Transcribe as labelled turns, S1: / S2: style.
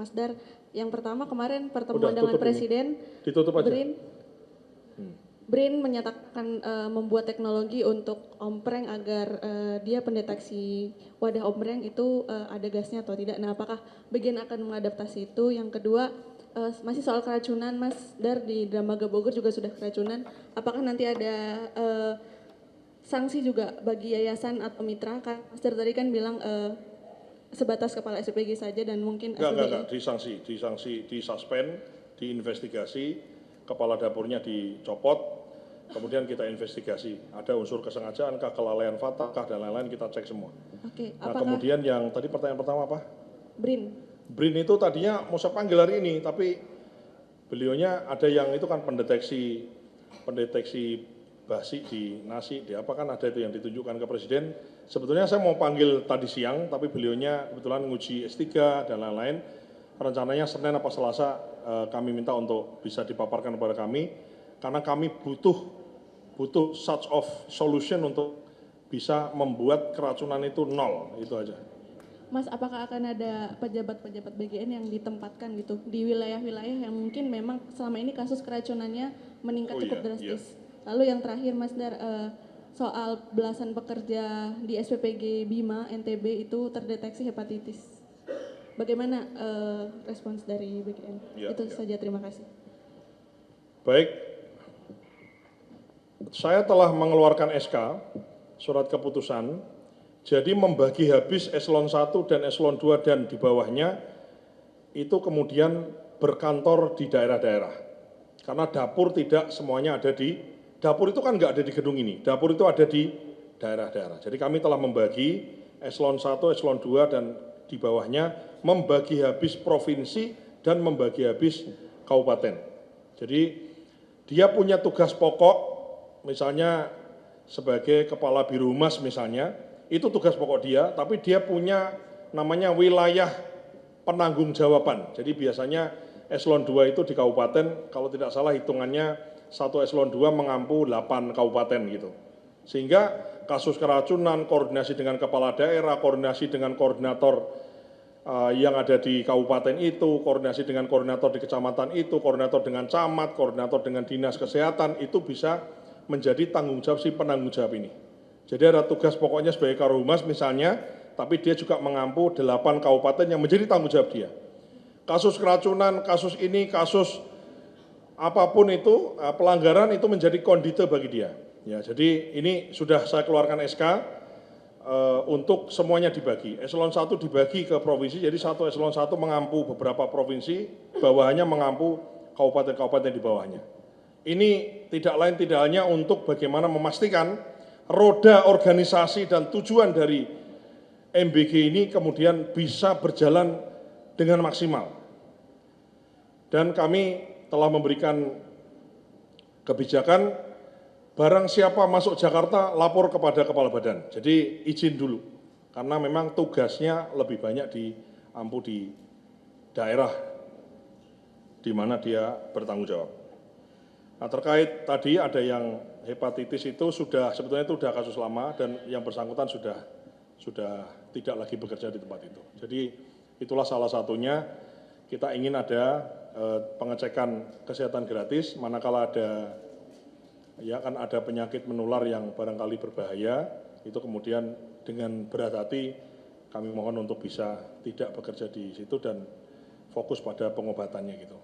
S1: Mas Dar. Yang pertama kemarin
S2: Udah,
S1: pertemuan dengan
S2: tutup ini.
S1: Presiden,
S2: Ditutup aja.
S1: BRIN menyatakan membuat teknologi untuk ompreng agar dia pendeteksi wadah ompreng itu ada gasnya atau tidak. Nah, apakah BGN akan mengadaptasi itu? Yang kedua, masih soal keracunan, Mas Dar, di Dermaga Bogor juga sudah keracunan. Apakah nanti ada sanksi juga bagi yayasan atau mitra? Kan Mas Dar tadi kan bilang sebatas kepala SPG saja dan mungkin
S2: Enggak, disanksi, disuspend, diinvestigasi, kepala dapurnya dicopot, kemudian kita investigasi. Ada unsur kesengajaan, kelalaian fatal, dan lain-lain kita cek semua.
S1: Oke,
S2: Nah,
S1: apakah
S2: kemudian yang tadi pertanyaan pertama apa?
S1: BRIN?
S2: BRIN itu tadinya mau saya panggil hari ini, tapi beliaunya ada yang itu kan pendeteksi basi di nasi, di apa kan ada itu yang ditunjukkan ke Presiden. Sebetulnya saya mau panggil tadi siang, tapi beliaunya kebetulan nguji S3 dan lain-lain. Rencananya Senin apa Selasa kami minta untuk bisa dipaparkan kepada kami, karena kami butuh such of solution untuk bisa membuat keracunan itu nol, itu aja.
S1: Mas, apakah akan ada pejabat-pejabat BGN yang ditempatkan gitu di wilayah-wilayah yang mungkin memang selama ini kasus keracunannya meningkat cukup drastis? Lalu yang terakhir, Mas Dar, soal belasan pekerja di SPPG Bima NTB itu terdeteksi hepatitis. Bagaimana respons dari BGN? Itu saja, terima kasih.
S2: Baik, saya telah mengeluarkan SK, surat keputusan, jadi membagi habis eselon 1 dan eselon 2 dan di bawahnya itu kemudian berkantor di daerah-daerah. Karena dapur tidak semuanya ada dapur itu kan nggak ada di gedung ini, dapur itu ada di daerah-daerah. Jadi kami telah membagi eselon 1, eselon 2 dan di bawahnya membagi habis provinsi dan membagi habis kabupaten. Jadi dia punya tugas pokok, misalnya sebagai kepala biro humas misalnya, itu tugas pokok dia, tapi dia punya namanya wilayah penanggung jawaban. Jadi biasanya eselon 2 itu di kabupaten, kalau tidak salah hitungannya satu eselon 2 mengampu 8 kabupaten gitu. Sehingga kasus keracunan, koordinasi dengan kepala daerah, koordinasi dengan koordinator yang ada di kabupaten itu, koordinasi dengan koordinator di kecamatan itu, koordinator dengan camat, koordinator dengan dinas kesehatan, itu bisa menjadi tanggung jawab si penanggung jawab ini. Jadi ada tugas pokoknya sebagai Karohumas misalnya, tapi dia juga mengampu 8 kabupaten yang menjadi tanggung jawab dia. Kasus keracunan, kasus ini, kasus apapun itu, pelanggaran itu menjadi kondite bagi dia. Ya, jadi ini sudah saya keluarkan SK untuk semuanya dibagi. Eselon 1 dibagi ke provinsi, jadi satu eselon 1 mengampu beberapa provinsi, bawahannya mengampu kabupaten-kabupaten di bawahnya. Ini tidak lain tidak hanya untuk bagaimana memastikan roda organisasi dan tujuan dari MBG ini kemudian bisa berjalan dengan maksimal. Dan kami telah memberikan kebijakan, barang siapa masuk Jakarta lapor kepada kepala badan. Jadi izin dulu, karena memang tugasnya lebih banyak diampu di daerah di mana dia bertanggung jawab. Nah, terkait tadi ada yang hepatitis itu sebetulnya itu sudah kasus lama dan yang bersangkutan sudah tidak lagi bekerja di tempat itu. Jadi itulah salah satunya kita ingin ada pengecekan kesehatan gratis manakala ada penyakit menular yang barangkali berbahaya, itu kemudian dengan berat hati kami mohon untuk bisa tidak bekerja di situ dan fokus pada pengobatannya gitu.